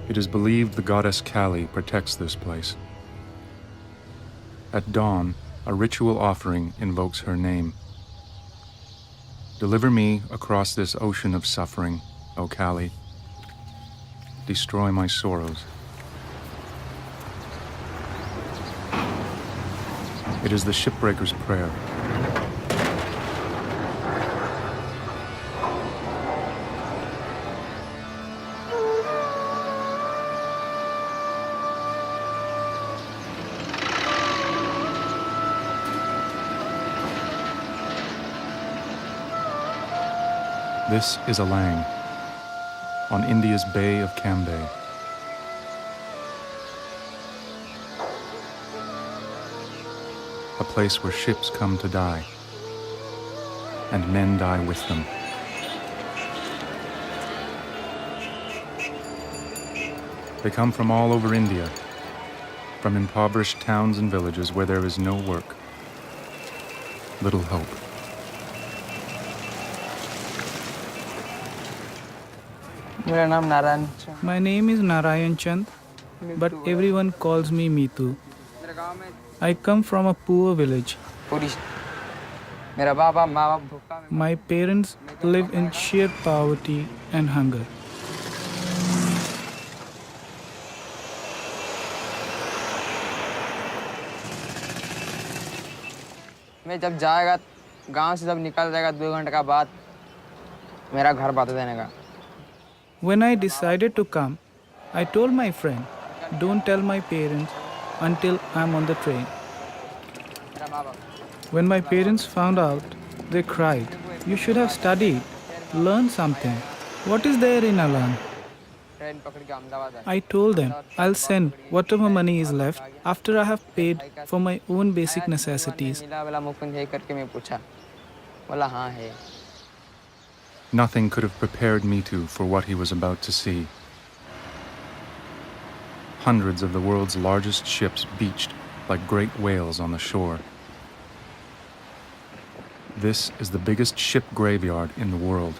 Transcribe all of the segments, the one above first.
It is believed the goddess Kali protects this place. At dawn, a ritual offering invokes her name. Deliver me across this ocean of suffering, O Kali. Destroy my sorrows. It is the shipbreaker's prayer. This is Alang, on India's Bay of Cambay. A place where ships come to die, and men die with them. They come from all over India, from impoverished towns and villages where there is no work, little hope. My name is Narayan Chand, but everyone calls me Mitu. I come from a poor village. My parents live in sheer poverty and hunger. मैं जब जाएगा गांव से जब निकल जाएगा 2 घंटे का बाद मेरा घर बता देने का. When I decided to come, I told my friend, don't tell my parents until I'm on the train. When my parents found out, they cried, you should have studied, learned something. What is there in Alang? I told them, I'll send whatever money is left after I have paid for my own basic necessities. Nothing could have prepared Mitu for what he was about to see. Hundreds of the world's largest ships beached like great whales on the shore. This is the biggest ship graveyard in the world.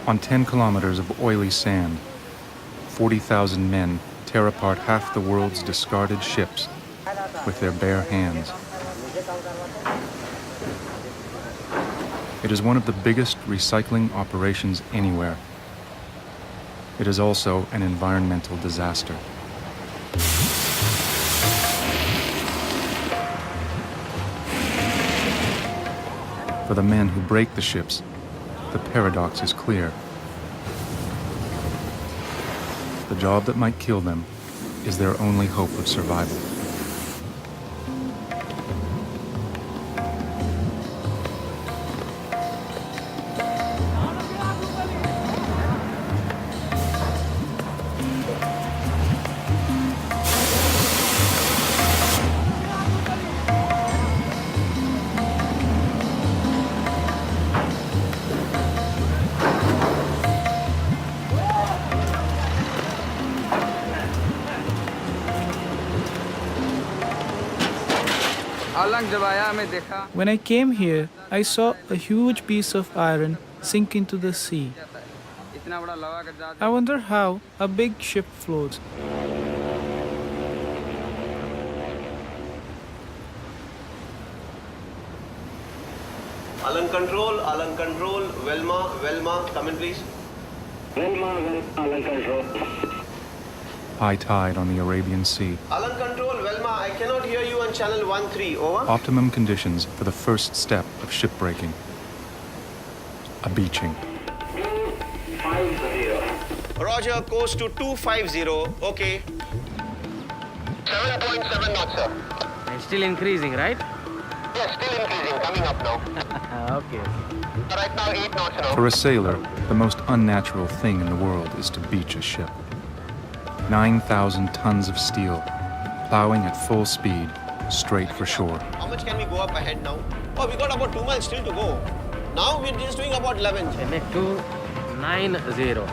On 10 kilometers of oily sand, 40,000 men tear apart half the world's discarded ships with their bare hands. It is one of the biggest recycling operations anywhere. It is also an environmental disaster. For the men who break the ships, the paradox is clear. The job that might kill them is their only hope of survival. When I came here, I saw a huge piece of iron sink into the sea. I wonder how a big ship floats. Alang control, Velma, come in please. Velma, Alang control. High tide on the Arabian Sea. Alang control, Velma, I cannot hear you on channel 13, over. Optimum conditions for the first step of shipbreaking. A beaching. 250. Roger, course to 250, okay. 7.7 knots, sir. It's still increasing, right? Yes, still increasing, coming up now. Okay. Right now 8 knots now. For a sailor, the most unnatural thing in the world is to beach a ship. 9,000 tons of steel, plowing at full speed, straight for shore. How much can we go up ahead now? Oh, we got about 2 miles still to go. Now we're just doing about 11. Make 290.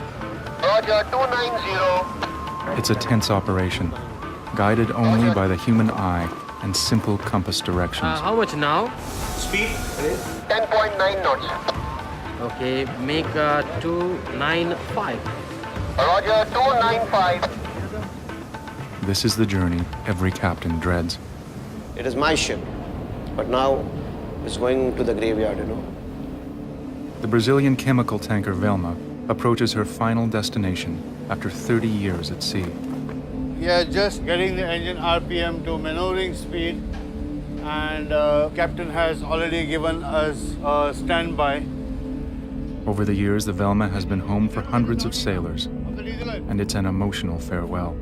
Roger, 290. It's a tense operation, guided only by the human eye and simple compass directions. How much now? Speed? 10.9 knots. Okay, make 295. Roger, 295. This is the journey every captain dreads. It is my ship, but now it's going to the graveyard, The Brazilian chemical tanker Velma approaches her final destination after 30 years at sea. We are just getting the engine RPM to maneuvering speed, and captain has already given us a standby. Over the years, the Velma has been home for hundreds of sailors, and it's an emotional farewell.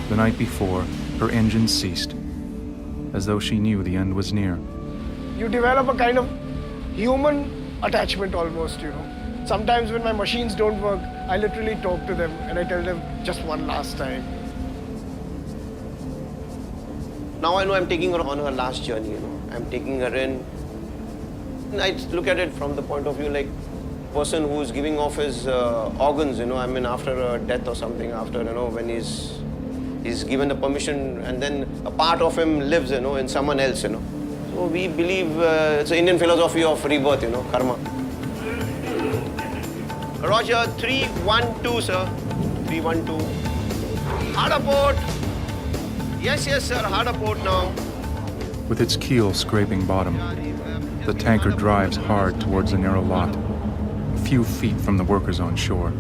The night before, her engine ceased, as though she knew the end was near. You develop a kind of human attachment almost, Sometimes when my machines don't work, I literally talk to them and I tell them just one last time. Now I know I'm taking her on her last journey, I'm taking her in. And I look at it from the point of view like person who's giving off his organs, after a death or something, after, when he's given the permission and then a part of him lives, in someone else, So we believe it's an Indian philosophy of rebirth, karma. Roger, 312, sir. 312. Harder port. Yes, sir, harder port now. With its keel scraping bottom, the tanker drives hard towards the narrow lot, a few feet from the workers on shore.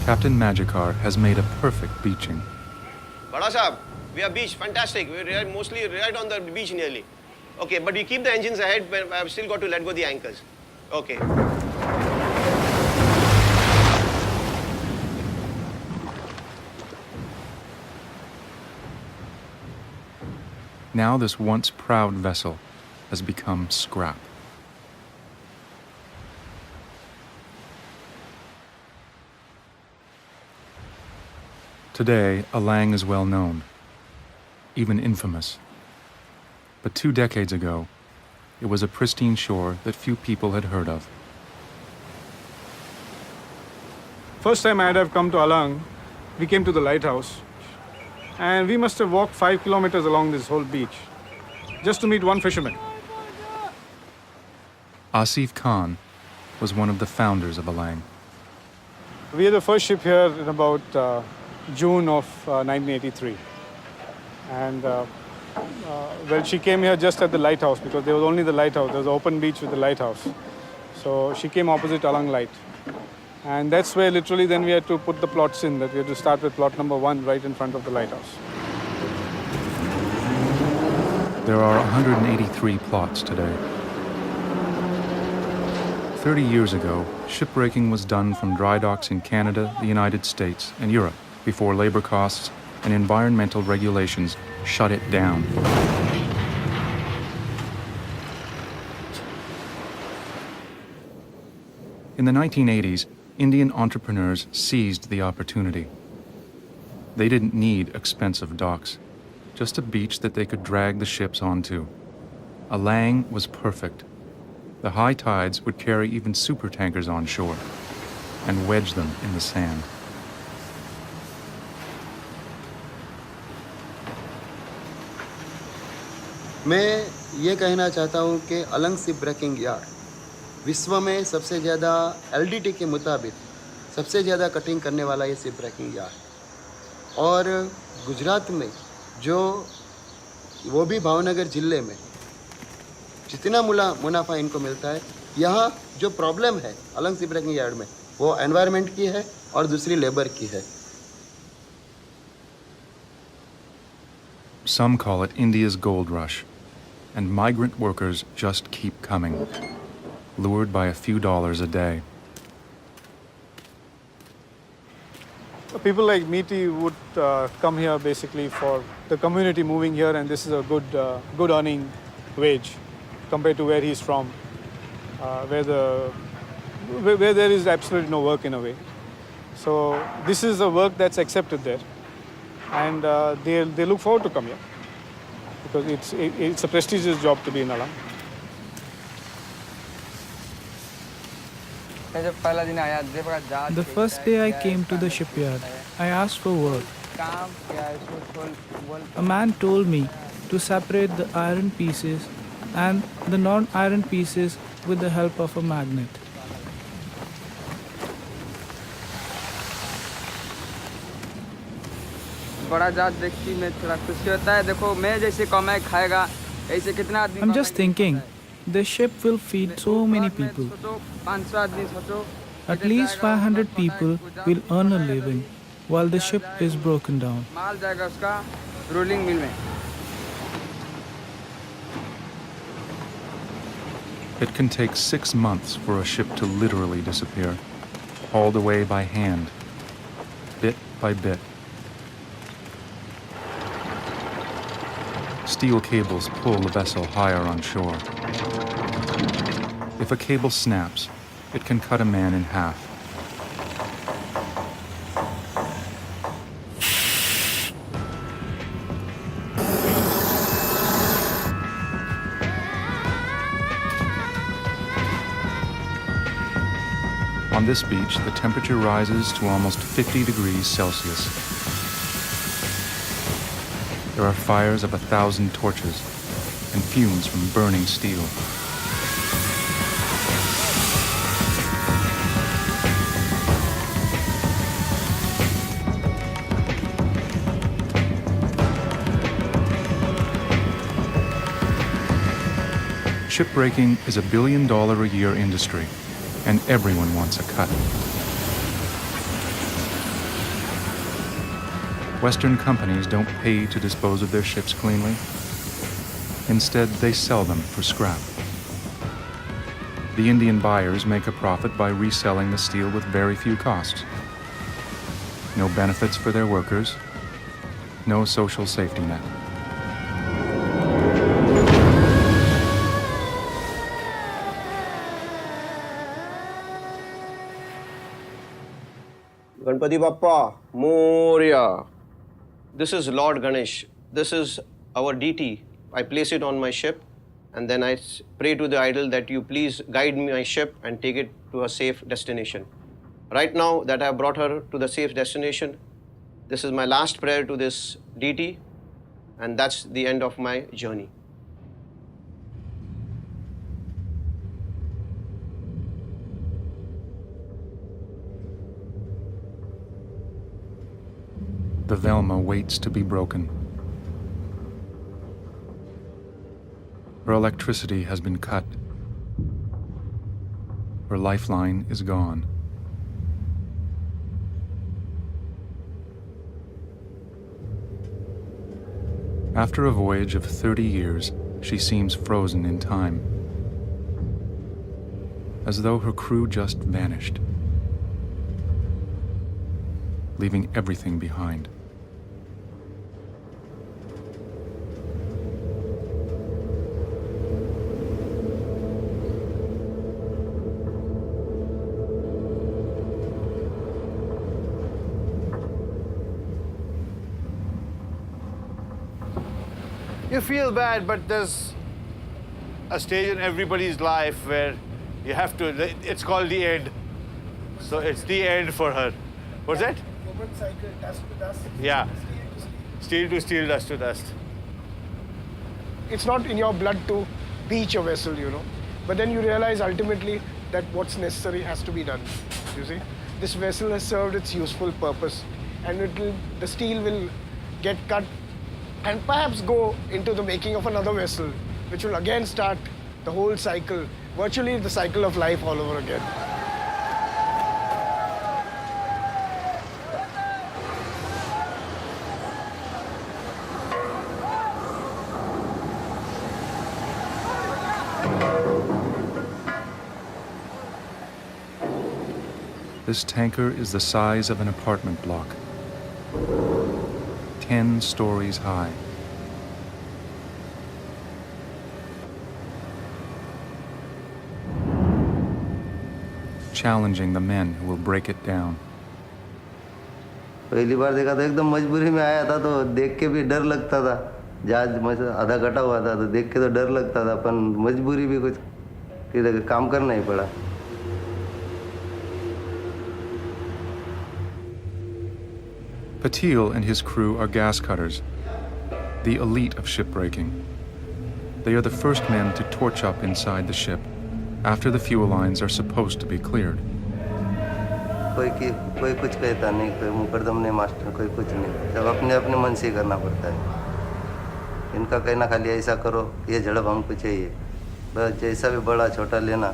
Captain Magicar has made a perfect beaching. Bada Sahab, we are beach, fantastic. We're mostly right on the beach nearly. Okay, but we keep the engines ahead, but I've still got to let go the anchors. Okay. Now this once proud vessel has become scrap. Today, Alang is well known, even infamous. But 2 decades ago, it was a pristine shore that few people had heard of. First time I'd have come to Alang, we came to the lighthouse. And we must have walked 5 kilometers along this whole beach, just to meet one fisherman. Asif Khan was one of the founders of Alang. We are the first ship here in about June of 1983. And well, she came here just at the lighthouse because there was only the lighthouse. There was an open beach with the lighthouse. So she came opposite Alang Light. And that's where literally then we had to put the plots in, that we had to start with plot number 1 right in front of the lighthouse. There are 183 plots today. 30 years ago, shipbreaking was done from dry docks in Canada, the United States, and Europe before labor costs and environmental regulations shut it down. In the 1980s, Indian entrepreneurs seized the opportunity. They didn't need expensive docks, just a beach that they could drag the ships onto. Alang was perfect. The high tides would carry even supertankers on shore and wedge them in the sand. मैं ये कहना चाहता हूँ कि Alang ship breaking yard विश्व में सबसे ज़्यादा एलडीटी के मुताबिक सबसे ज़्यादा कटिंग करने वाला ये शिप ब्रेकिंग यार्ड और गुजरात में जो वो भी भावनगर ज़िले में जितना मुनाफा इनको मिलता है, यहाँ जो प्रॉब्लम है अलंग शिप ब्रेकिंग यार्ड में वो एनवायरनमेंट की है और दूसरी लेबर की है. Some call it India's gold rush, and migrant workers just keep coming, lured by a few dollars a day. people like Meeti would come here basically for the community moving here, and this is a good earning wage compared to where he's from, where there is absolutely no work in a way. So this is a work that's accepted there, and they look forward to come here because it's a prestigious job to be in Alang. The first day I came to the shipyard, I asked for work. A man told me to separate the iron pieces and the non-iron pieces with the help of a magnet. I'm just thinking, this ship will feed so many people. At least 500 people will earn a living while the ship is broken down. It can take 6 months for a ship to literally disappear, hauled away by hand, bit by bit. Steel cables pull the vessel higher on shore. If a cable snaps, it can cut a man in half. On this beach, the temperature rises to almost 50 degrees Celsius. There are fires of 1,000 torches and fumes from burning steel. Shipbreaking is a $1 billion a year industry, and everyone wants a cut. Western companies don't pay to dispose of their ships cleanly. Instead, they sell them for scrap. The Indian buyers make a profit by reselling the steel with very few costs. No benefits for their workers, no social safety net. Ganpati Bappa, Moria. This is Lord Ganesh. This is our deity. I place it on my ship and then I pray to the idol that you please guide my ship and take it to a safe destination. Right now that I have brought her to the safe destination, this is my last prayer to this deity, and that's the end of my journey. The Velma waits to be broken. Her electricity has been cut. Her lifeline is gone. After a voyage of 30 years, she seems frozen in time, as though her crew just vanished, leaving everything behind. You feel bad, but there's a stage in everybody's life where you have to, it's called the end. So it's the end for her. What's that? Woman cycle, dust to dust. Yeah. Steel to steel, dust to dust. It's not in your blood to beach a vessel, you know. But then you realize ultimately that what's necessary has to be done, you see. This vessel has served its useful purpose, and the steel will get cut and perhaps go into the making of another vessel, which will again start the whole cycle, virtually the cycle of life all over again. This tanker is the size of an apartment block. 10 stories high. Challenging the men who will break it down. पहली बार देखा तो एकदम मजबूरी में आया था, तो देख के भी डर लगता था। जहाज आधा कटा हुआ था तो देख के तो डर लगता था, पर मजबूरी भी कुछ फिर काम करना ही पड़ा। Patil and his crew are gas cutters, the elite of shipbreaking. They are the first men to torch up inside the ship after the fuel lines are supposed to be cleared. कोई कुछ कहता नहीं, कोई मुकदम नहीं master, कोई कुछ नहीं, सब अपने अपने मन से करना पड़ता है। इनका कहना खाली ऐसा करो, ये झड़प हमको चाहिए, बस जैसा भी बड़ा छोटा लेना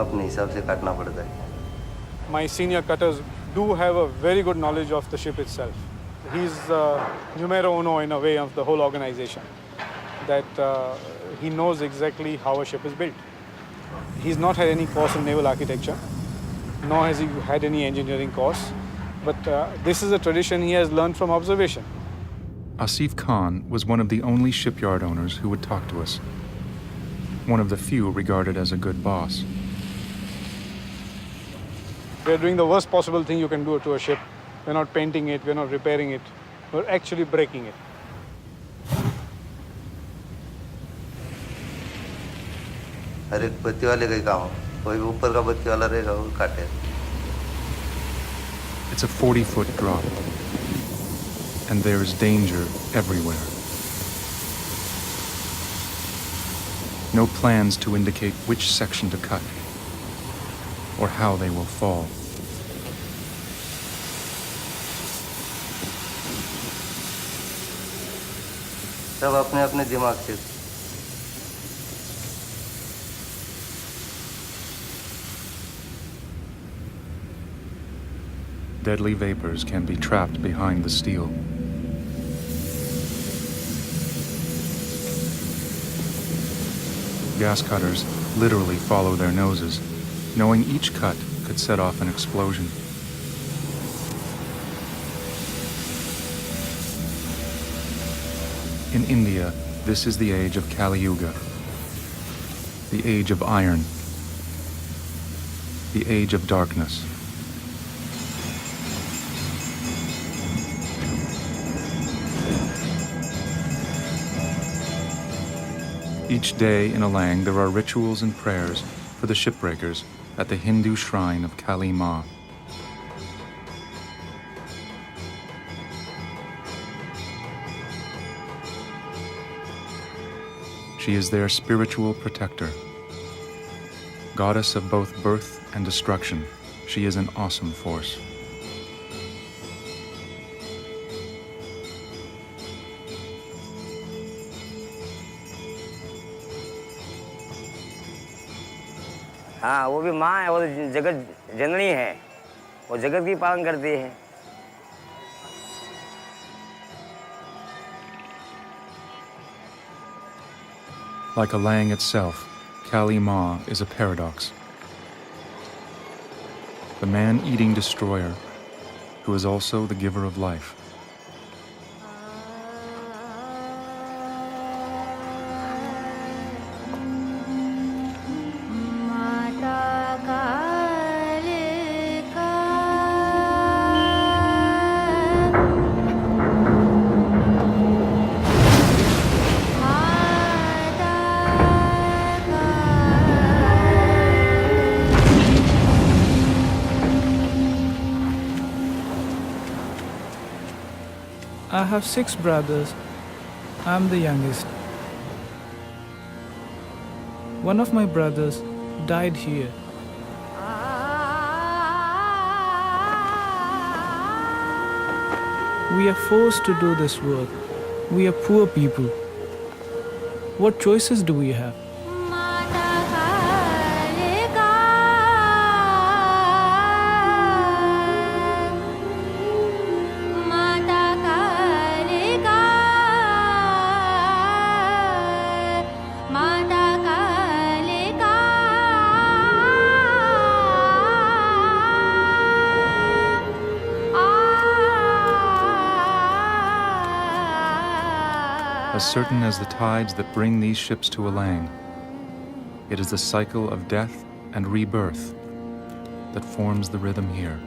अपने हिसाब से काटना पड़ता है। My senior cutters do have a very good knowledge of the ship itself. He's numero uno in a way of the whole organization, that he knows exactly how a ship is built. He's not had any course in naval architecture, nor has he had any engineering course, but this is a tradition he has learned from observation. Asif Khan was one of the only shipyard owners who would talk to us, one of the few regarded as a good boss. We're doing the worst possible thing you can do to a ship. We're not painting it, we're not repairing it, we're actually breaking it. हर एक बत्ती वाले का ही काम हो, कोई भी ऊपर का बत्ती वाला रहेगा वो काटे। It's a 40-foot drop, and there is danger everywhere. No plans to indicate which section to cut or how they will fall. सब अपने अपने दिमाग से। Deadly vapors can be trapped behind the steel. Gas cutters literally follow their noses, knowing each cut could set off an explosion. In India, this is the age of Kali Yuga, the age of iron, the age of darkness. Each day in Alang, there are rituals and prayers for the shipbreakers at the Hindu shrine of Kali Ma. She is their spiritual protector. Goddess of both birth and destruction, she is an awesome force. हाँ, वो भी माँ है, वो जगत जननी है, वो जगत की पालन करती है। Like Alang itself, Kali Ma is a paradox. The man-eating destroyer, who is also the giver of life. I have 6 brothers. I'm the youngest. One of my brothers died here. We are forced to do this work. We are poor people. What choices do we have? as certain as the tides that bring these ships to Alang. It is the cycle of death and rebirth that forms the rhythm here.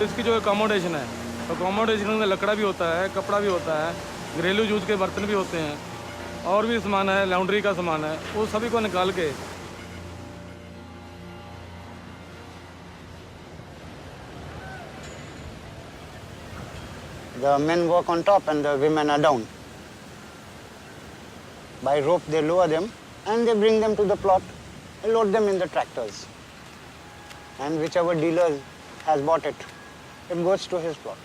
इसकी जो accommodation है, accommodation में लकड़ा भी होता है, कपड़ा भी होता है, घरेलू यूज के बर्तन भी होते हैं, और भी सामान है, लॉन्ड्री का सामान है, वो सभी को निकाल के The men work on top and the women are down. By rope they lower them and they bring them to the plot and load them in the tractors. And whichever dealer has bought it, it goes to his plot.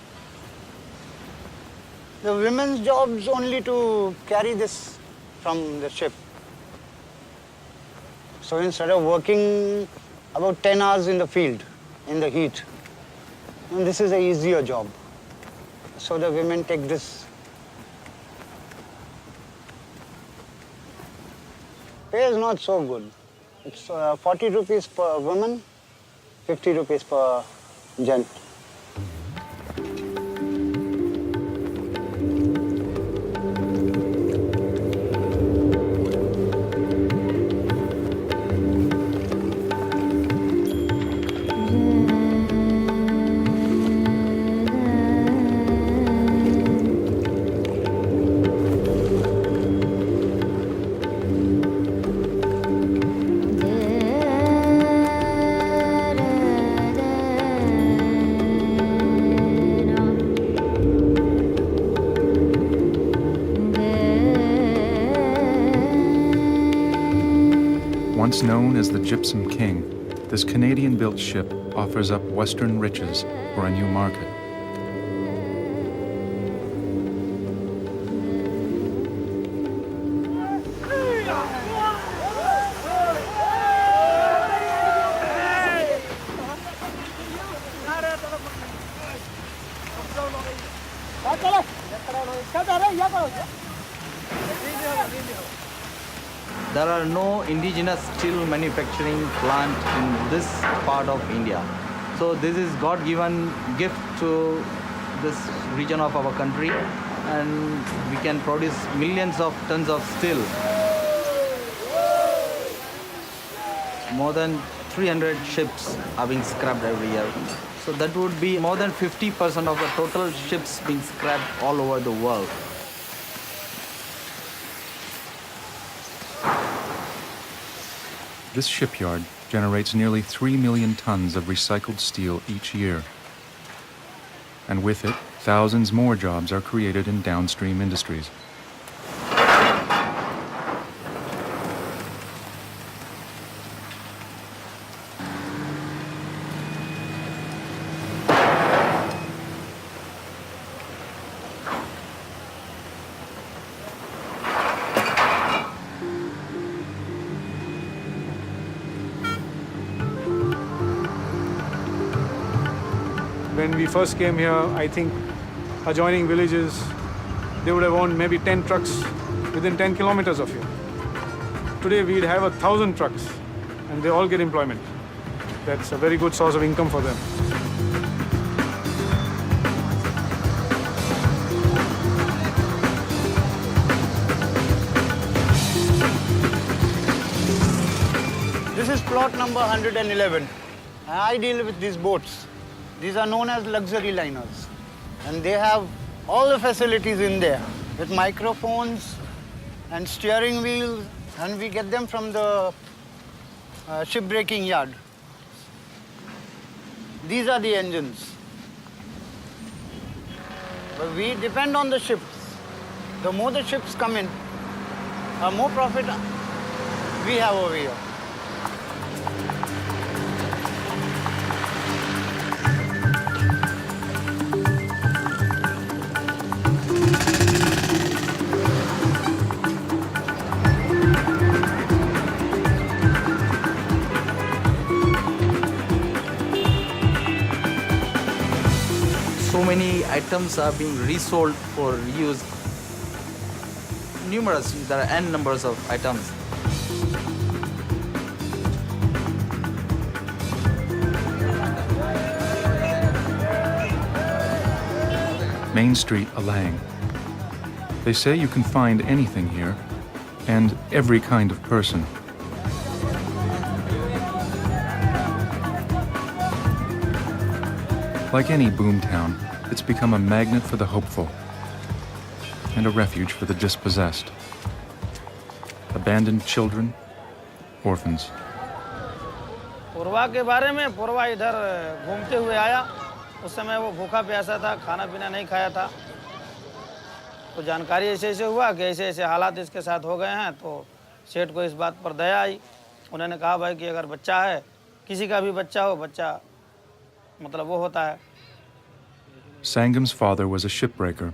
The women's job is only to carry this from the ship. So instead of working about 10 hours in the field, in the heat, and this is an easier job. So the women take this. Pay is not so good. It's 40 rupees per woman, 50 rupees per gent. Once known as the Gypsum King, this Canadian-built ship offers up Western riches for a new market. There are no indigenous steel manufacturing plant in this part of India. So this is God-given gift to this region of our country, and we can produce millions of tons of steel. More than 300 ships are being scrapped every year. So that would be more than 50% of the total ships being scrapped all over the world. This shipyard generates nearly 3 million tons of recycled steel each year. And with it, thousands more jobs are created in downstream industries. When we first came here, I think adjoining villages, they would have owned maybe 10 trucks within 10 kilometers of here. Today we'd have 1,000 trucks and they all get employment. That's a very good source of income for them. This is plot number 111. I deal with these boats. These are known as luxury liners. And they have all the facilities in there with microphones and steering wheels, and we get them from the shipbreaking yard. These are the engines. But we depend on the ships. The more the ships come in, the more profit we have over here. So many items are being resold for reuse. numerous. There are n numbers of items. Main Street, Alang. They say you can find anything here, and every kind of person. Like any boomtown, it's become a magnet for the hopeful and a refuge for the dispossessed. Abandoned children, orphans. पूर्वा के बारे में पूर्वा इधर घूमते हुए आया। उस समय वो भूखा प्यासा था, खाना पीना नहीं खाया था। तो जानकारी ऐसे हुआ कि ऐसे हालात इसके साथ हो गए हैं, तो सेठ को इस बात पर दया आई। उन्होंने कहा भाई कि अगर बच्चा है, किसी का भी बच्चा हो, बच्चा मतलब वो होता है। Sangam's father was a shipbreaker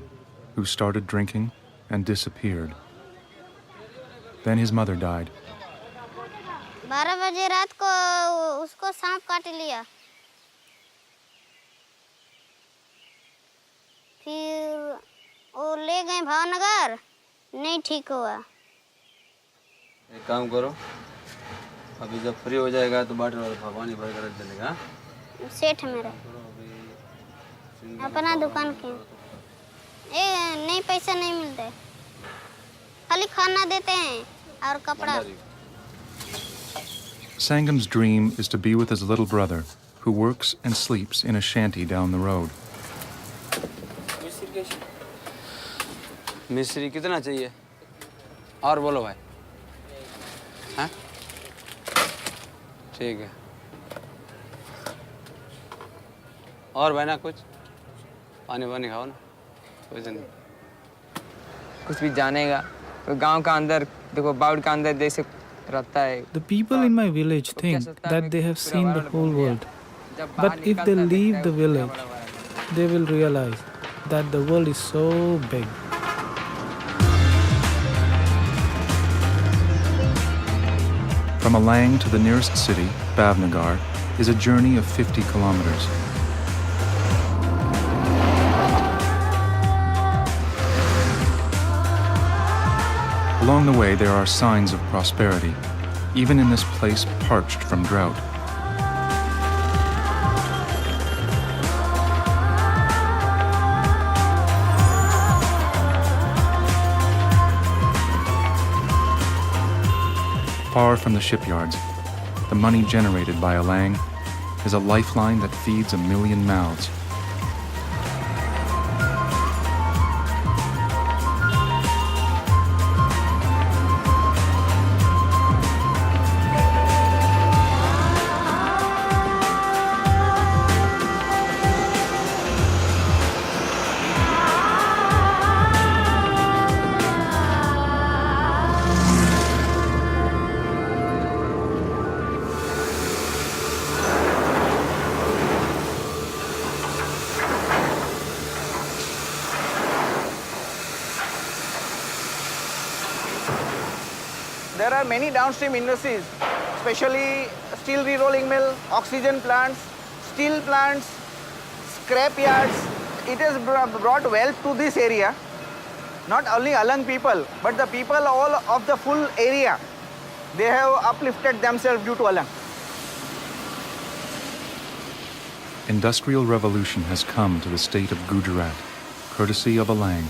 who started drinking and disappeared. Then his mother died. 12 बजे रात को उसको सांप काट लिया। फिर वो ले गए भावनगर, नहीं ठीक हुआ। एक काम करो, अभी जब फ्री हो जाएगा तो बाटल वाला पानी भर कर रख देगा। सेठ मेरा अपना दुकान के नहीं पैसा नहीं मिलते, खाली खाना देते हैं और कपड़ा। Sangam's dream is to be with his little brother, who works and sleeps in a shanty down the road. मिस्त्री कितना चाहिए? और बोलो भाई। हाँ? ठीक है। और भाई ना कुछ? पानी खाओ ना, कुछ नहीं। कुछ भी जानेगा तो गांव का अंदर देखो, बाउड का अंदर जैसे रहता है। The people in my village think that they have seen the whole world. But if they leave the village, they will realize that the world is so big. From Alang to the nearest city, Bhavnagar, is a journey of 50 kilometers. Along the way, there are signs of prosperity, even in this place parched from drought. Far from the shipyards, the money generated by Alang is a lifeline that feeds 1 million mouths. There are many downstream industries, especially steel re-rolling mill, oxygen plants, steel plants, scrap yards. It has brought wealth to this area. Not only Alang people, but the people all of the full area. They have uplifted themselves due to Alang. Industrial revolution has come to the state of Gujarat, courtesy of Alang.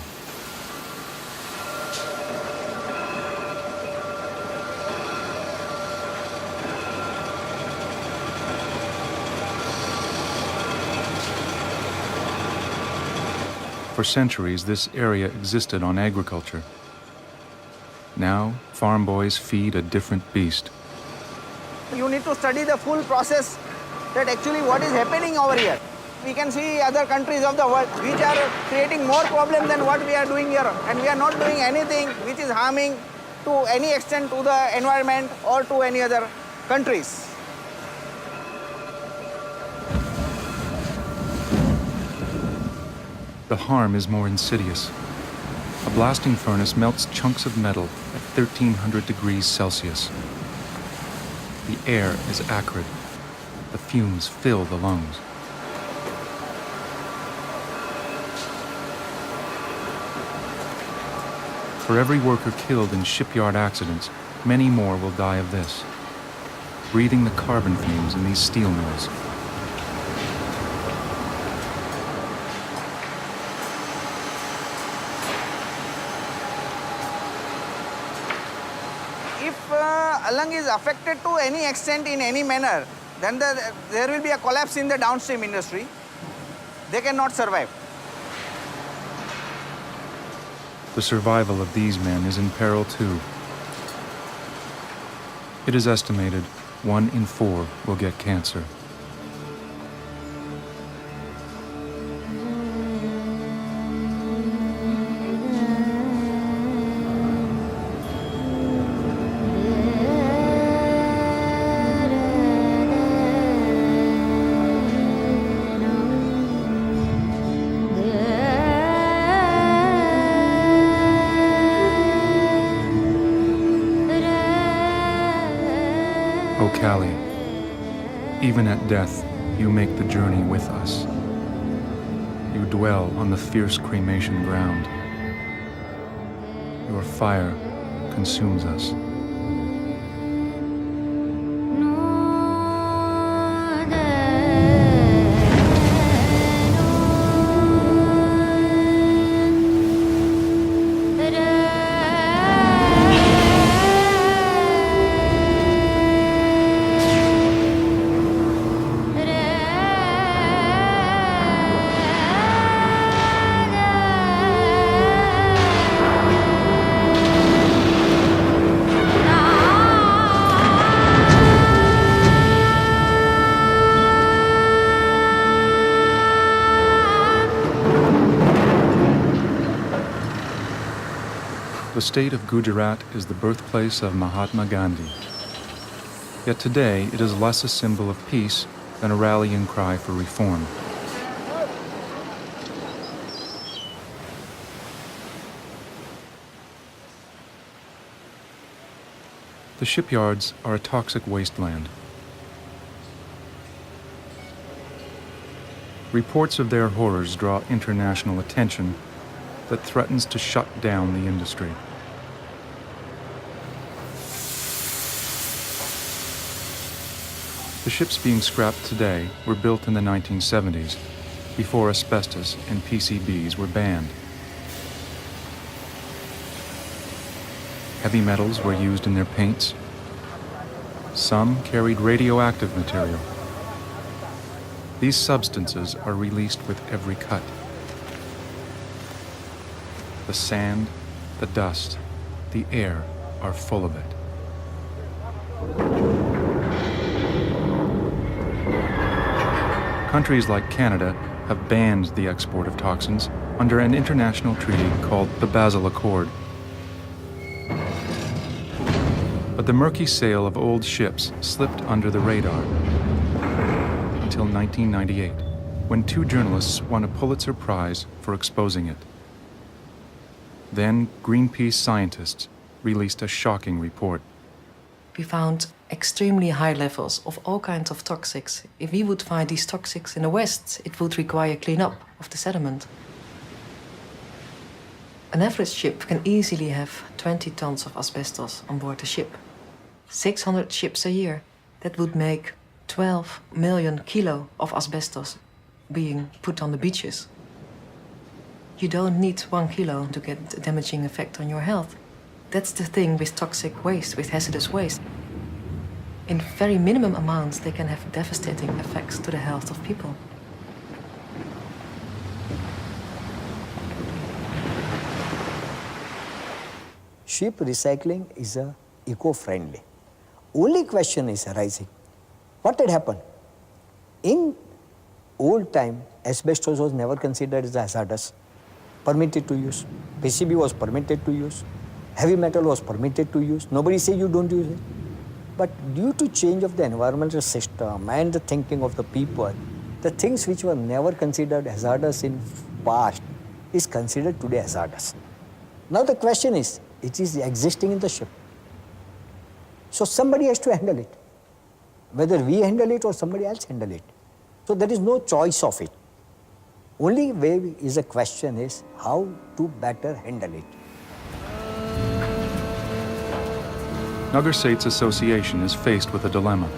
For centuries, this area existed on agriculture. Now, farm boys feed a different beast. You need to study the full process, that actually what is happening over here. We can see other countries of the world which are creating more problems than what we are doing here, and we are not doing anything which is harming to any extent to the environment or to any other countries. The harm is more insidious. A blasting furnace melts chunks of metal at 1,300 degrees Celsius. The air is acrid. The fumes fill the lungs. For every worker killed in shipyard accidents, many more will die of this, breathing the carbon fumes in these steel mills. If Alang is affected to any extent in any manner, then there will be a collapse in the downstream industry. They cannot survive. The survival of these men is in peril too. It is estimated 1 in 4 will get cancer. O Kali, even at death, you make the journey with us. You dwell on the fierce cremation ground. Your fire consumes us. The state of Gujarat is the birthplace of Mahatma Gandhi. Yet today it is less a symbol of peace than a rallying cry for reform. The shipyards are a toxic wasteland. Reports of their horrors draw international attention that threatens to shut down the industry. The ships being scrapped today were built in the 1970s, before asbestos and PCBs were banned. Heavy metals were used in their paints. Some carried radioactive material. These substances are released with every cut. The sand, the dust, the air are full of it. Countries like Canada have banned the export of toxins under an international treaty called the Basel Accord. But the murky sail of old ships slipped under the radar until 1998, when 2 journalists won a Pulitzer Prize for exposing it. Then Greenpeace scientists released a shocking report. We found extremely high levels of all kinds of toxics. If we would find these toxics in the West, it would require cleanup of the sediment. An average ship can easily have 20 tons of asbestos on board the ship. 600 ships a year. That would make 12 million kilo of asbestos being put on the beaches. You don't need 1 kilo to get a damaging effect on your health. That's the thing with toxic waste, with hazardous waste. In very minimum amounts, they can have devastating effects to the health of people. Ship recycling is eco-friendly. Only question is arising, what had happened? In old time, asbestos was never considered as hazardous, permitted to use. PCB was permitted to use. Heavy metal was permitted to use. Nobody says you don't use it. But due to change of the environmental system and the thinking of the people, the things which were never considered hazardous in past is considered today hazardous. Now the question is, it is existing in the ship. So somebody has to handle it. Whether we handle it or somebody else handle it. So there is no choice of it. Only way is a question is how to better handle it. Nagar Sates Association is faced with a dilemma.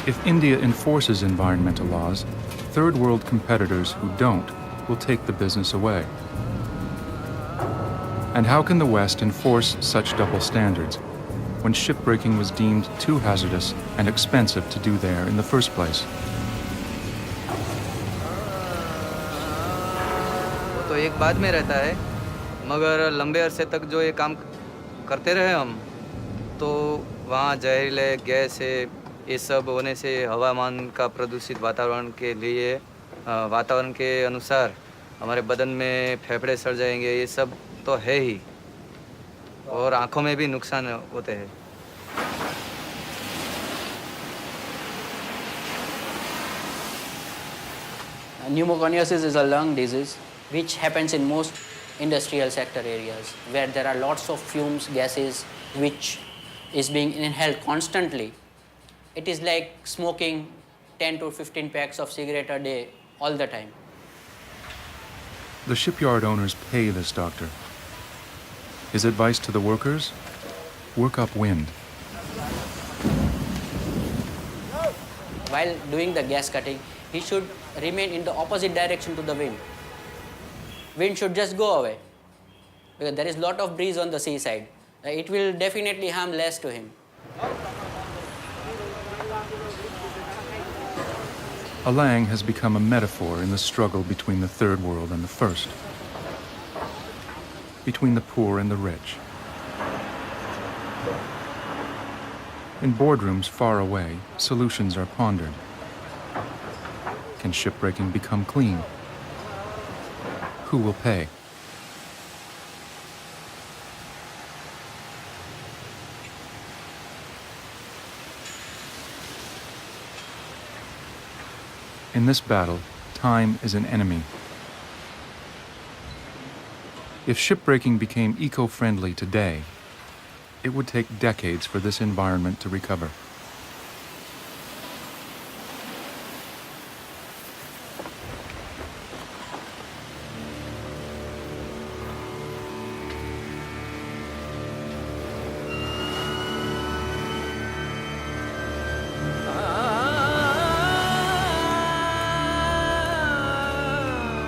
If India enforces environmental laws, third world competitors who don't will take the business away. And how can the West enforce such double standards when shipbreaking was deemed too hazardous and expensive to do there in the first place? वो तो एक बाद में रहता है, मगर लंबे अरसे तक जो ये काम करते रहे हम, तो वहाँ जहरीले गैस है, ये सब होने से हवामान का प्रदूषित वातावरण के लिए वातावरण के अनुसार हमारे बदन में फेफड़े सड़ जाएंगे, ये सब तो है ही, और आँखों में भी नुकसान होते हैं। Pneumoconiosis is a lung disease which happens in most industrial sector areas where there are lots of fumes, gases which is being inhaled constantly. It is like smoking 10 to 15 packs of cigarette a day all the time. The shipyard owners pay this doctor. His advice to the workers? Work upwind. While doing the gas cutting, he should remain in the opposite direction to the wind. Wind should just go away because there is lot of breeze on the seaside. It will definitely harm less to him. Alang has become a metaphor in the struggle between the third world and the first, between the poor and the rich. In boardrooms far away, solutions are pondered. Can shipbreaking become clean? Who will pay? In this battle, time is an enemy. If shipbreaking became eco-friendly today, it would take decades for this environment to recover.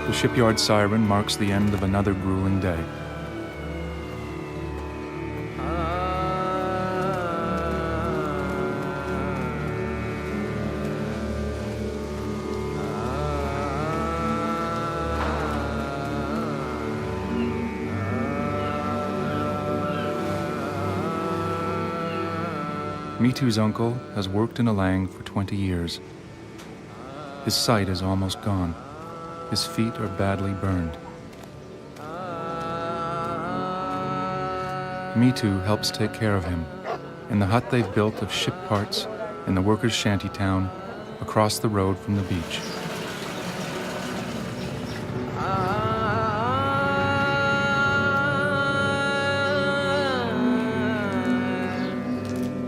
The shipyard siren marks the end of another grueling day. Mitu's uncle has worked in Alang for 20 years. His sight is almost gone. His feet are badly burned. Mitu helps take care of him in the hut they've built of ship parts in the workers' shanty town across the road from the beach.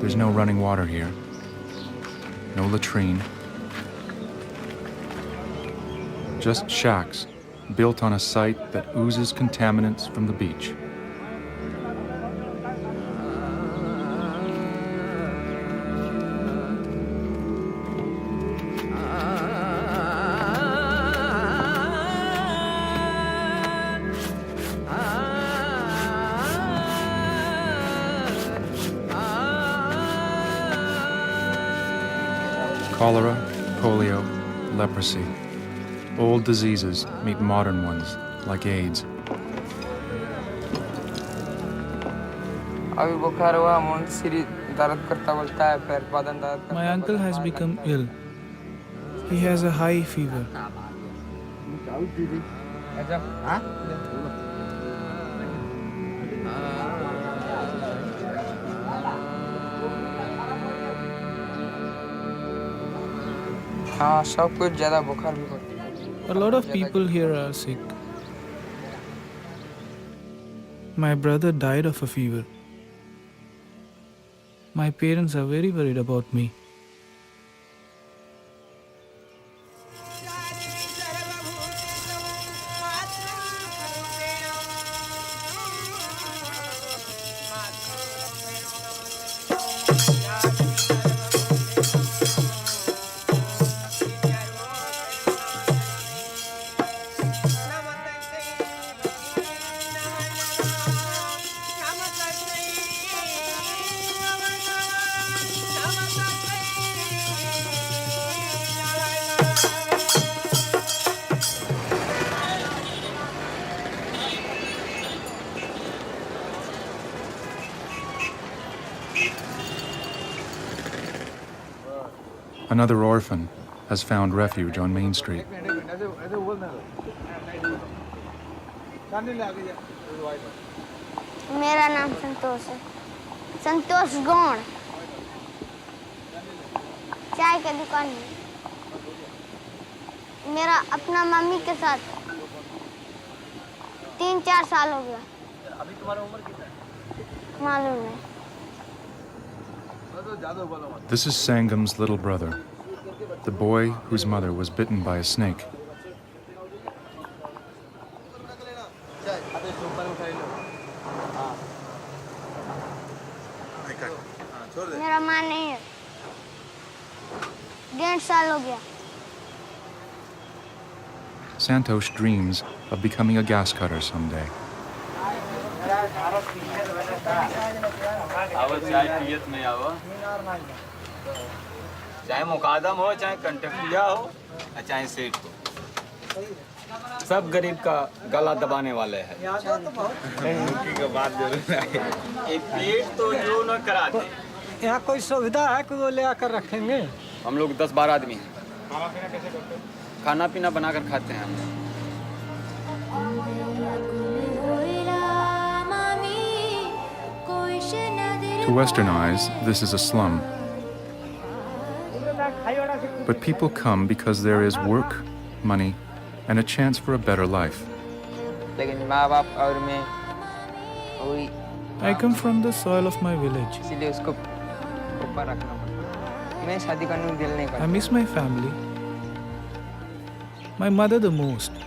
There's no running water here, no latrine, just shacks built on a site that oozes contaminants from the beach. Cholera, polio, leprosy. Old diseases meet modern ones, like AIDS. My uncle has become ill. He has a high fever. A lot of people here are sick. My brother died of a fever. My parents are very worried about me. Another orphan has found refuge on Main Street. मेरा नाम संतोष है, संतोष गौड़। चाय की दुकान में मेरा अपना mummy के साथ 3-4 साल हो गया। अभी तुम्हारा उम्र कितना है? मालूम नहीं। This is Sangam's little brother, the boy whose mother was bitten by a snake. मेरा माँ नहीं है, 1.5 साल हो गया। Santosh dreams of becoming a gas cutter someday. आवो चाय पियत में आवो, चाहे मुकादम हो, चाहे कंटकिया हो, चाहे सेठ हो, सब गरीब का गला दबाने वाले हैं। मुक्की का बात जरूर है। एक पेट तो जो न कराते। यहाँ कोई सुविधा है कि वो ले आकर रखेंगे? हम लोग 10-12 आदमी हैं। खाना पीना बनाकर खाते हैं हम। To Western eyes, this is a slum. But people come because there is work, money, and a chance for a better life. लेकिन माँ बाप और मैं वही I come from the soil of my village. इसीलिए उसको ऊपर रखना पड़ता। मैं शादी करने को दिल नहीं I करता। miss my family, my mother the most.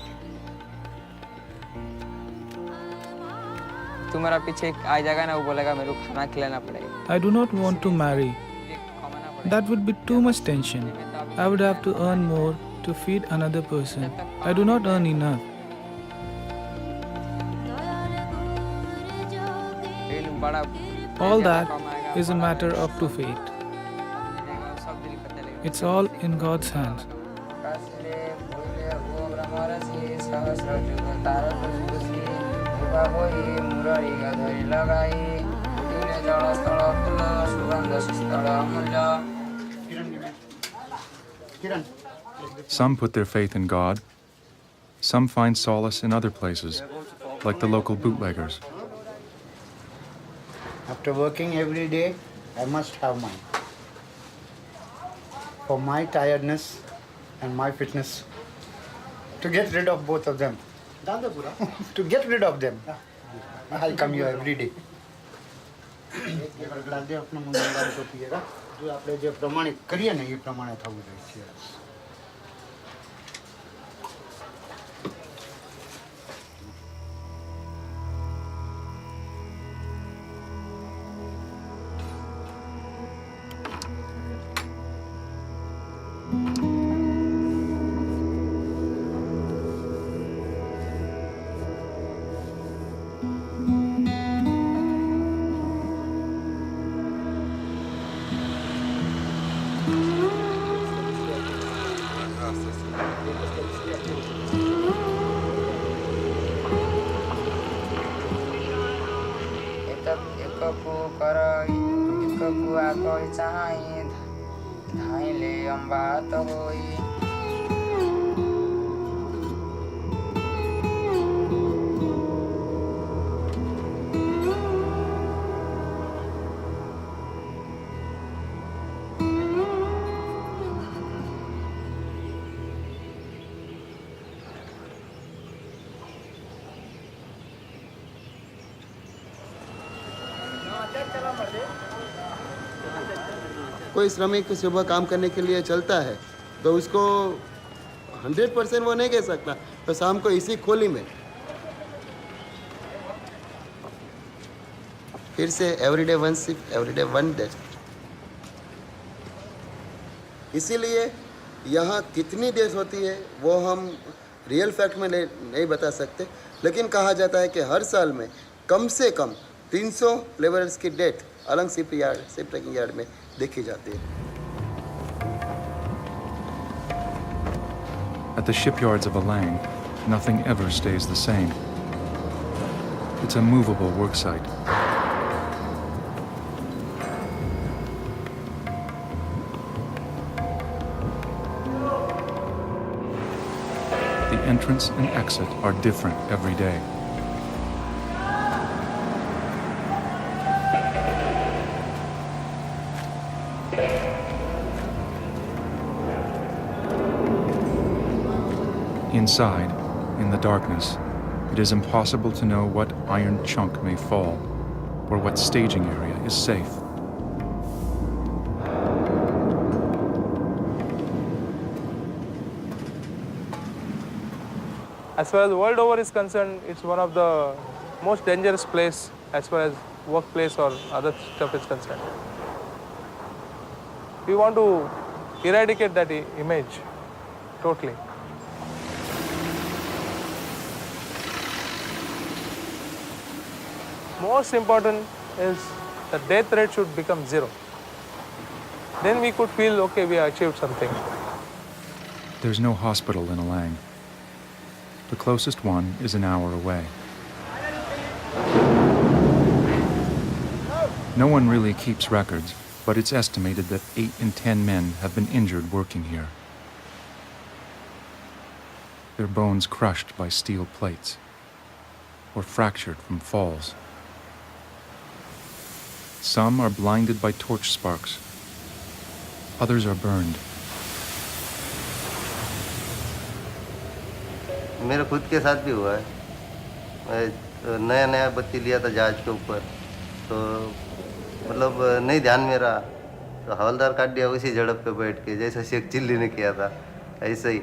तुम्हारा पीछे आ जाएगा ना, वो बोलेगा मेरे को खाना खिलाना पड़ेगा। I do not want to marry. That would be too much tension. I would have to earn more to feed another person. I do not earn enough. All that is a matter up to fate. It's all in God's hands. Some put their faith in God. Some find solace in other places, like the local bootleggers. After working every day, I must have mine. For my tiredness and my fitness. To get rid of both of them. To get rid of them. I come here every day. આપણા મંગળવારે તો પીએરા જો આપણે જે પ્રમાણે કરીએ ને એ પ્રમાણે થવું જોઈએ. कोई श्रमिक सुबह काम करने के लिए चलता है तो उसको 100% वो नहीं कह सकता तो शाम को इसी खोली में फिर से everyday one shift everyday one day. इसीलिए यहाँ कितनी देर होती है वो हम रियल फैक्ट में नहीं बता सकते, लेकिन कहा जाता है कि हर साल में कम से कम 300 लेबरर्स की डेथ अलग शिपब्रेकिंग यार्ड में देखी जाती है. At the shipyards of Alang, nothing ever stays the same. It's a movable work site. entrance and exit are different every day. Inside, in the darkness, it is impossible to know what iron chunk may fall or what staging area is safe. As far as the world over is concerned, it's one of the most dangerous place as far as workplace or other stuff is concerned. We want to eradicate that image totally. Most important is the death rate should become 0. Then we could feel, okay, we have achieved something. There's no hospital in Alang. The closest one is an hour away. No one really keeps records, but it's estimated that 8 in 10 men have been injured working here. Their bones crushed by steel plates or fractured from falls. Some are blinded by torch sparks. Others are burned. मेरे खुद के साथ भी हुआ है। मैं नया बत्ती लिया था जहाज के ऊपर, तो मतलब नहीं ध्यान में रहा, तो हवलदार काट दिया उसी झड़प पे बैठ के, जैसे शेख चिल्ली ने किया था ऐसे ही।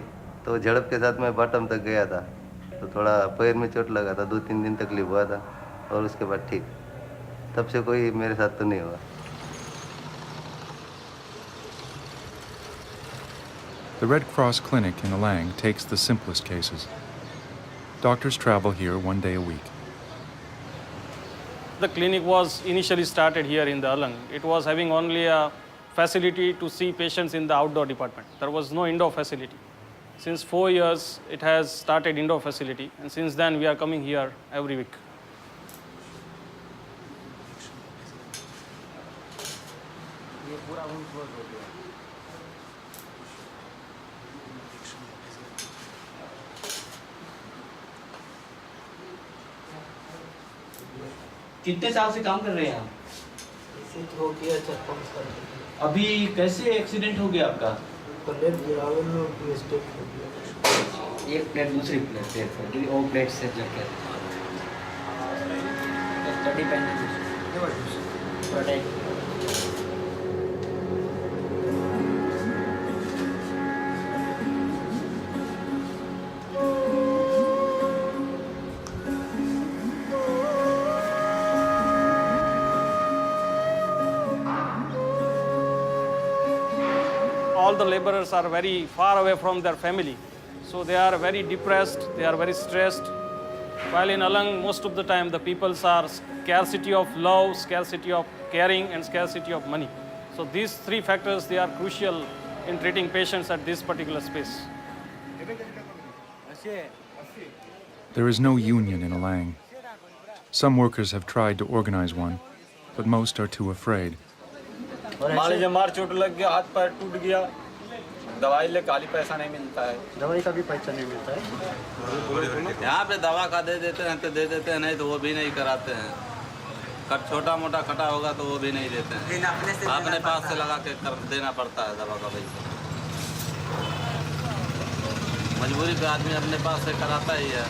तो झड़प के साथ मैं बॉटम तक गया था, तो थोड़ा पैर में चोट लगा था, 2-3 दिन तकलीफ हुआ था, और उसके बाद ठीक। तब से कोई मेरे साथ तो नहीं हुआ। The Red Cross Clinic in Alang takes the simplest cases. Doctors travel here 1 day a week. The clinic was initially started here in the Alang. It was having only a facility to see patients in the outdoor department. There was no indoor facility. Since 4 years, it has started indoor facility, and since then we are coming here every week. कितने साल से काम कर रहे हैं आप? हो गया 4-5 साल। अभी कैसे एक्सीडेंट हो गया आपका? प्लेट गिरावे में मिस्टेक हो गया। एक प्लेट दूसरी प्लेट पे वो प्लेट से जगह study pan protect. All the laborers are very far away from their family, so they are very depressed, they are very stressed. While in Alang, most of the time the peoples are scarcity of love, scarcity of caring, and scarcity of money. So these 3 factors, they are crucial in treating patients at this particular space. There is no union in Alang. Some workers have tried to organize one, but most are too afraid. मान लीजिए मार चोट लग गया, हाथ पैर टूट गया, दवाई ले खाली पैसा नहीं मिलता है। दवाई का भी पैसा नहीं मिलता है। यहाँ पे दवा का दे देते हैं तो दे देते हैं, नहीं तो वो भी नहीं कराते हैं। छोटा मोटा कटा होगा तो वो भी नहीं देते हैं, अपने पास से लगा के देना पड़ता है दवा का पैसा। मजबूरी पे आदमी अपने पास से कराता ही है।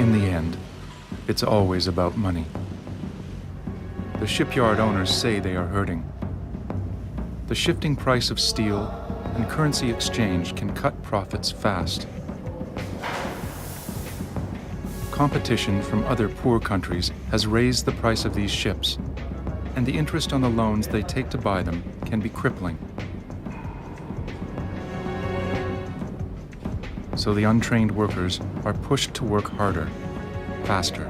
In the end, it's always about money. The shipyard owners say they are hurting. The shifting price of steel and currency exchange can cut profits fast. Competition from other poor countries has raised the price of these ships, and the interest on the loans they take to buy them can be crippling. So the untrained workers are pushed to work harder, faster.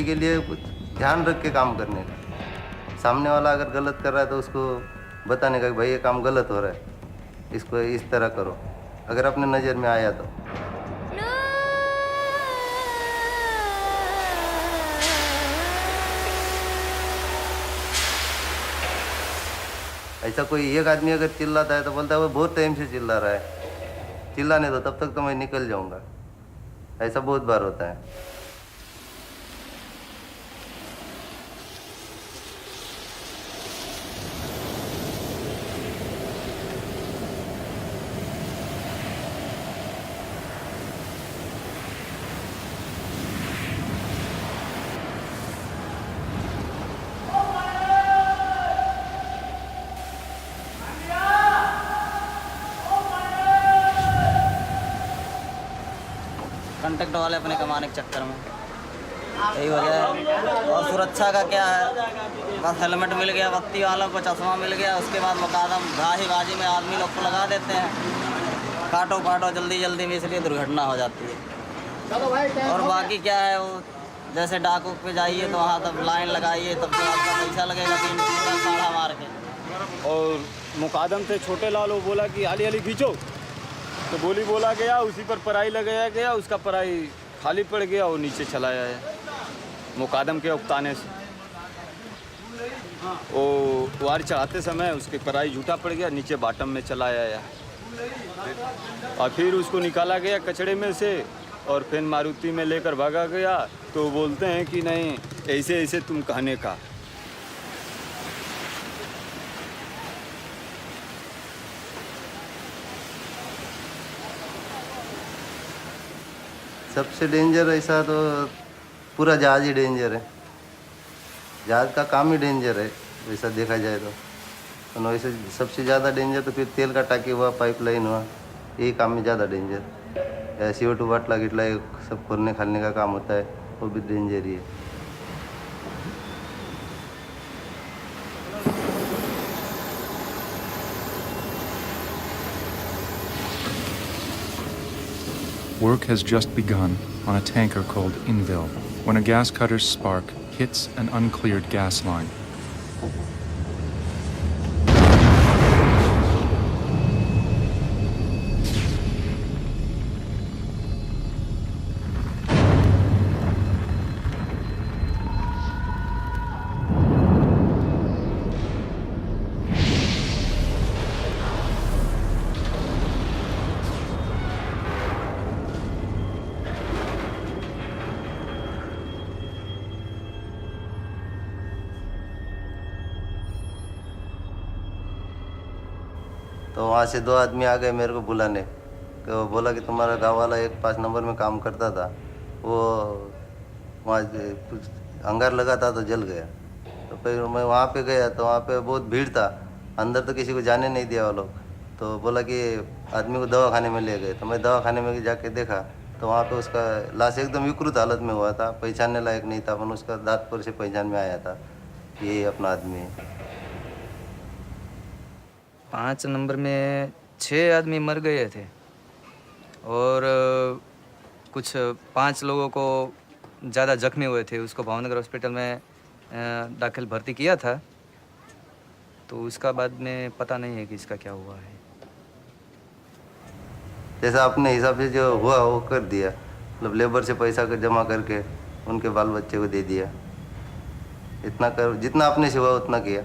Safety के लिए कुछ ध्यान रख के काम करने का। सामने वाला अगर गलत कर रहा है तो उसको बताने का कि भाई ये काम गलत हो रहा है, इसको इस तरह करो, अगर अपने नज़र में आया तो। ऐसा कोई एक आदमी अगर चिल्लाता है तो बोलता है वो बहुत टाइम से चिल्ला रहा है, चिल्लाने दो, तब तक तो मैं निकल जाऊंगा। ऐसा बहुत बार होता है। कंटेक्ट वाले अपने कमाने के चक्कर में यही वजह है। और सुरक्षा का क्या है, बस हेलमेट मिल गया, बत्ती वालों को चश्मा मिल गया, उसके बाद मुकादम बाजी में आदमी लोग को लगा देते हैं, काटो काटो जल्दी जल्दी में, इसलिए दुर्घटना हो जाती है। और बाकी क्या है, वो जैसे डाकू पे जाइए तो वहाँ तब लाइन लगाइए, तब तो आपका पैसा लगेगा 3 पूरा खाड़ा मार के। और मुकादम से छोटे लाल वो बोला कि हाली हाली खींचो, तो गोली बोला गया, उसी पर पराई लगाया गया, उसका पराई खाली पड़ गया और नीचे चलाया है मुकादम के उकताने से। वो वार चढ़ाते समय उसके पराई झूठा पड़ गया, नीचे बाटम में चलाया है और फिर उसको निकाला गया कचड़े में से और फिर मारुति में लेकर भागा गया। तो बोलते हैं कि नहीं ऐसे ऐसे तुम कहने का। सबसे डेंजर ऐसा तो पूरा जहाज ही डेंजर है, जहाज का काम ही डेंजर है वैसा देखा जाए तो। वैसे सबसे ज़्यादा डेंजर तो फिर तेल का टाकी हुआ, पाइपलाइन हुआ, यही काम में ज़्यादा डेंजर। या CO2 बाटला गिटला सब खोलने खालने का काम होता है, वो भी डेंजर ही है। Work has just begun on a tanker called Inville when a gas cutter's spark hits an uncleared gas line. तो वहाँ से 2 आदमी आ गए मेरे को बुलाने, तो वो बोला कि तुम्हारा गाँव वाला एक 5 नंबर में काम करता था, वो वहाँ कुछ अंगार लगा था तो जल गया। तो फिर मैं वहाँ पे गया तो वहाँ पे बहुत भीड़ था, अंदर तो किसी को जाने नहीं दिया वो लोग। तो बोला कि आदमी को दवाखाने में ले गए। तो मैं दवाखाने में जाके देखा तो वहाँ पे उसका लाश एकदम विकृत हालत में हुआ था, पहचानने लायक नहीं था, पर उसका दांत पर से पहचान में आया था ये अपना आदमी है। 5 नंबर में 6 आदमी मर गए थे और कुछ 5 लोगों को ज़्यादा जख्मी हुए थे। उसको भावनगर हॉस्पिटल में दाखिल भर्ती किया था, तो उसका बाद में पता नहीं है कि इसका क्या हुआ है। जैसा अपने हिसाब से जो हुआ वो कर दिया, मतलब लेबर से पैसा जमा करके उनके बाल बच्चे को दे दिया, इतना कर जितना अपने से हुआ उतना किया।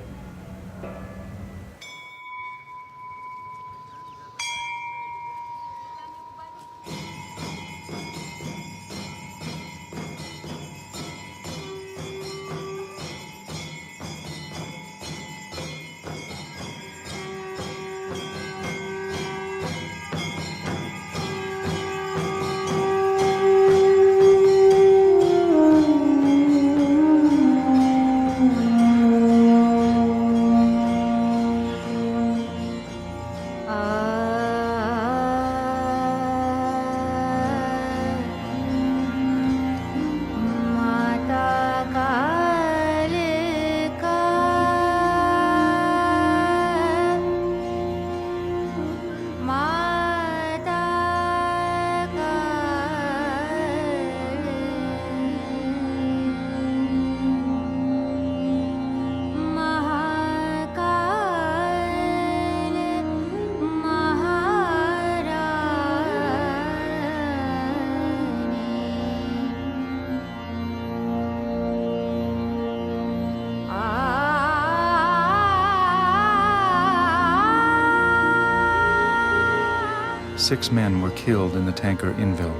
6 men were killed in the tanker Inville.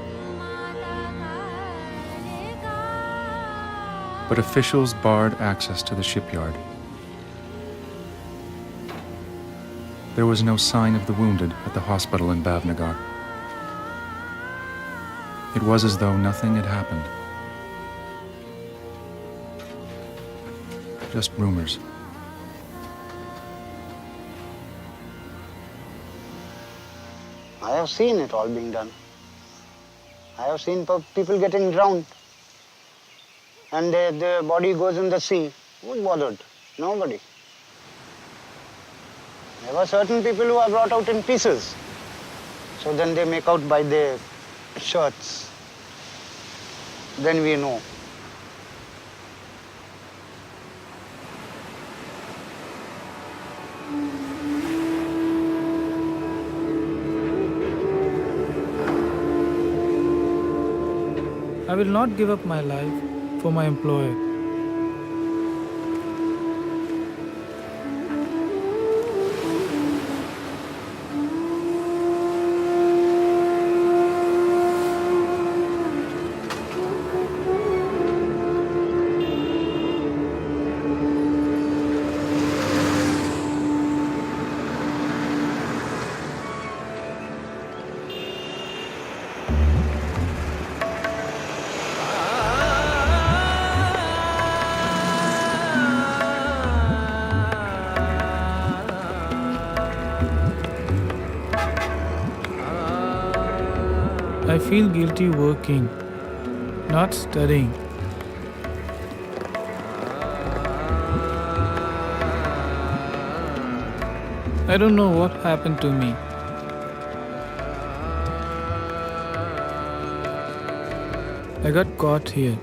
But officials barred access to the shipyard. There was no sign of the wounded at the hospital in Bhavnagar. It was as though nothing had happened. Just rumors. I have seen it all being done. I have seen people getting drowned. And their body goes in the sea. Who's bothered? Nobody. There were certain people who are brought out in pieces. So then they make out by their shirts. Then we know. I will not give up my life for my employer. I feel guilty working, not studying. I don't know what happened to me. I got caught here.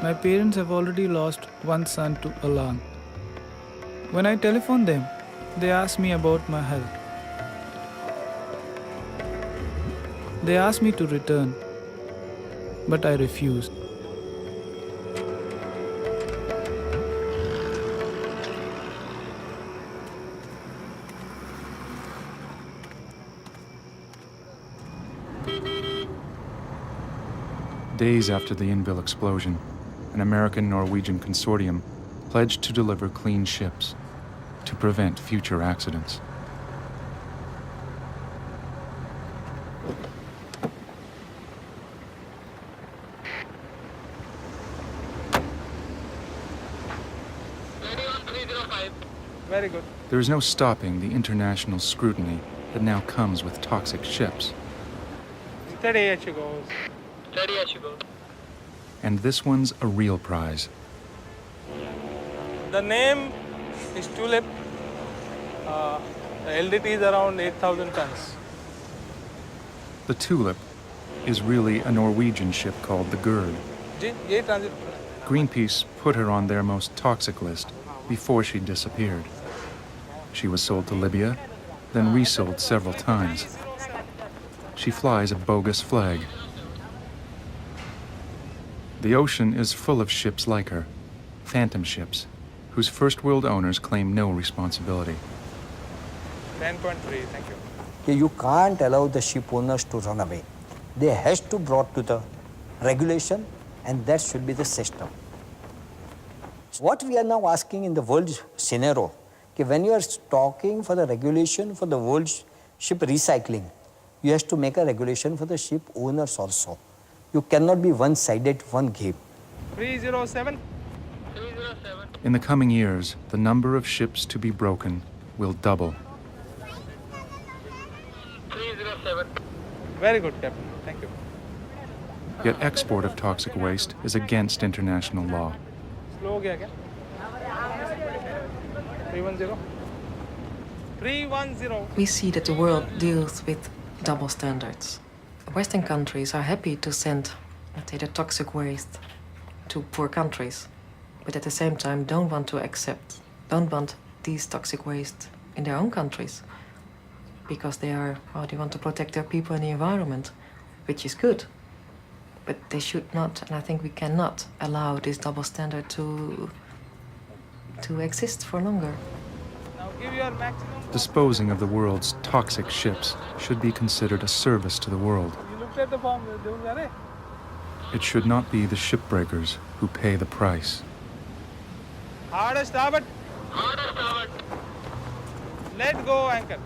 My parents have already lost one son to alarm. When I telephone them, they ask me about my health. They ask me to return, but I refused. Days after the Inville explosion, an American-Norwegian consortium pledged to deliver clean ships to prevent future accidents. Very good. There is no stopping the international scrutiny that now comes with toxic ships. Steady as she goes. Steady as she goes. And this one's a real prize. The name is Tulip. The LDT is around 8,000 tons. The Tulip is really a Norwegian ship called the Gerd. Greenpeace put her on their most toxic list before she disappeared. She was sold to Libya, then resold several times. She flies a bogus flag. The ocean is full of ships like her, phantom ships, whose first world owners claim no responsibility. 10.3, thank you. You can't allow the ship owners to run away. They has to brought to the regulation, and that should be the system. What we are now asking in the world scenario, when you are talking for the regulation for the world ship recycling, you have to make a regulation for the ship owners also. You cannot be one-sided, one game. 307. In the coming years, the number of ships to be broken will double. 307. Very good, Captain. Thank you. Yet export of toxic waste is against international law. Slow हो गया क्या? 310. 310. We see that the world deals with double standards. Western countries are happy to send, let's say, the toxic waste to poor countries, but at the same time don't want these toxic waste in their own countries because they want to protect their people and the environment, which is good. But they should not, and I think we cannot allow this double standard to exist for longer. Now give your maximum. Disposing of the world's toxic ships should be considered a service to the world. You looked at the form. It should not be the shipbreakers who pay the price. Harder starboard. Harder starboard. Let go anchor.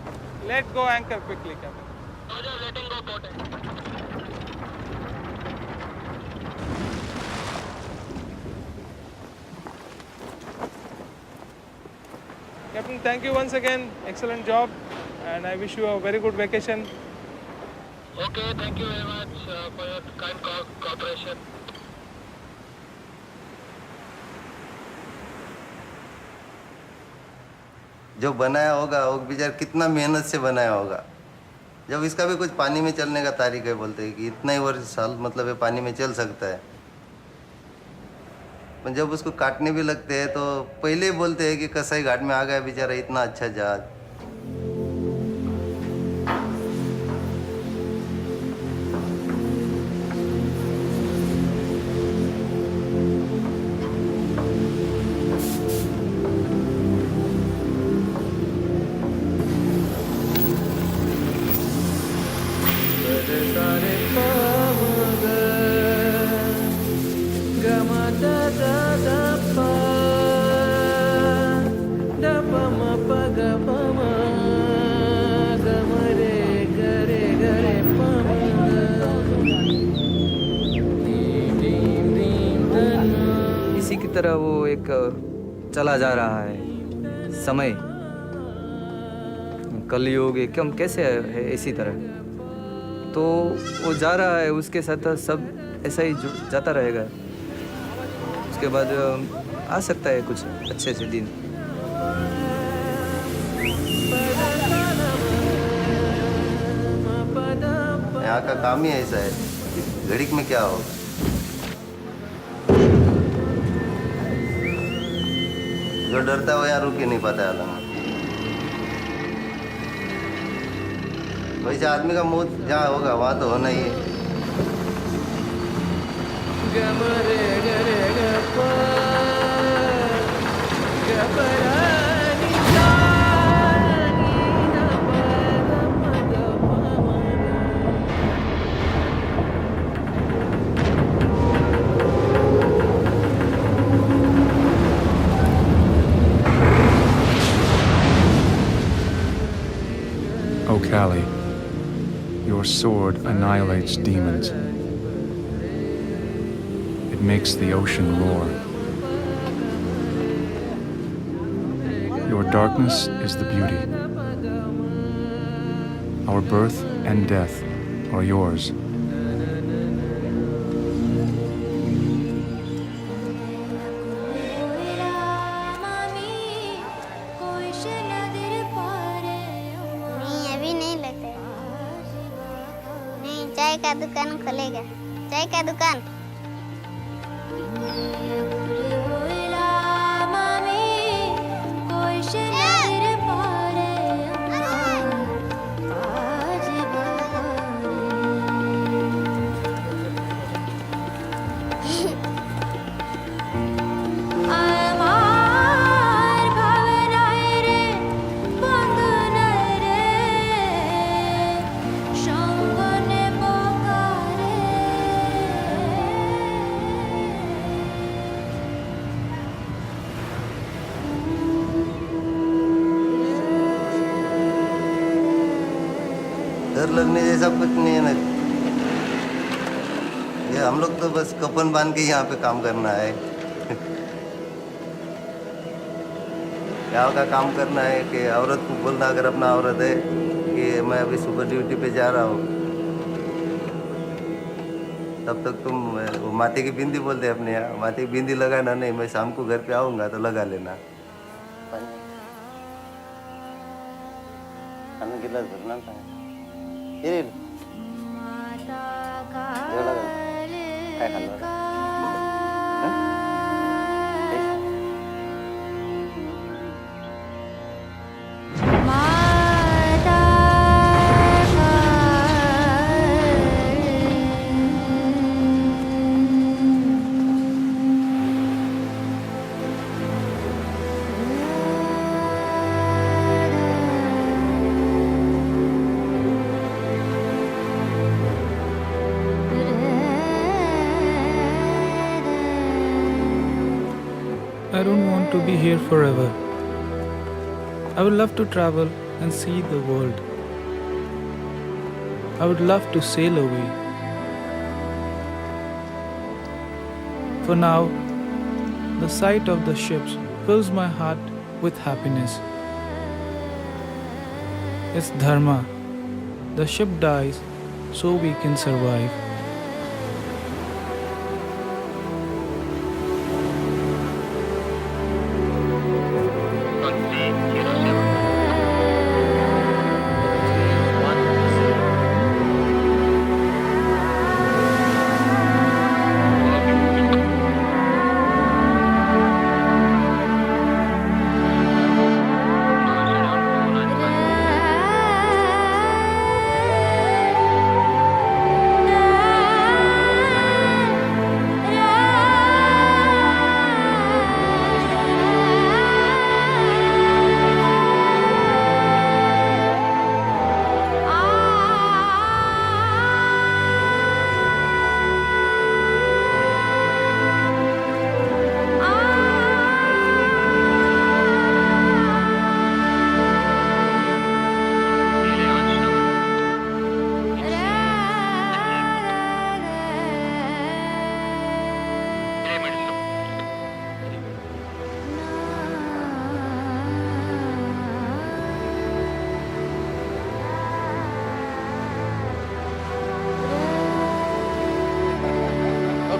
Let go anchor quickly, Captain. Letting go boat. Captain, thank you once again. Excellent job, and I wish you a very good vacation. Okay, thank you very much for your kind cooperation. जो बनाया होगा वो बेचारा कितना मेहनत से बनाया होगा। जब इसका भी कुछ पानी में चलने का तारीका है, बोलते हैं कि इतना ही वर्ष साल मतलब ये पानी में चल सकता है। पर जब उसको काटने भी लगते हैं तो पहले ही बोलते हैं कि कसाई घाट में आ गया बेचारा इतना अच्छा जहाज। इसी की तरह वो एक चला जा रहा है समय, कलयुग एकदम कैसे है इसी तरह, तो वो जा रहा है, उसके साथ सब ऐसा ही जाता रहेगा। उसके बाद आ सकता है कुछ अच्छे से दिन। यहाँ का काम ही ऐसा है, घड़ीक में क्या होगा। जो डरता है वो यहाँ रुक ही नहीं पाता है। वैसे आदमी का मौत जहाँ होगा वहाँ तो होना ही है। O Kali, your sword annihilates demons. It makes the ocean roar. Your darkness is the beauty. Our birth and death are yours. चाय का दुकान खोलेगा। चाय का दुकान। डर लगने जैसा कुछ नहीं है ना। ये हम लोग तो बस कफन बांध के यहाँ पे काम करना है। यहाँ का काम करना है कि औरत को बोलना, अगर अपना औरत है कि मैं अभी सुबह ड्यूटी पे जा रहा हूँ, तब तक तुम वो माथे की बिंदी बोलते हैं अपने यहाँ, माथे की बिंदी लगाना नहीं, मैं शाम को घर पे आऊँगा तो लगा लेना। गिलास भरना था ये काय खाल्लं I don't want to be here forever. I would love to travel and see the world. I would love to sail away. For now, the sight of the ships fills my heart with happiness. It's dharma. The ship dies so we can survive.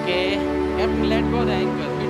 Okay, Captain, let go the anchor.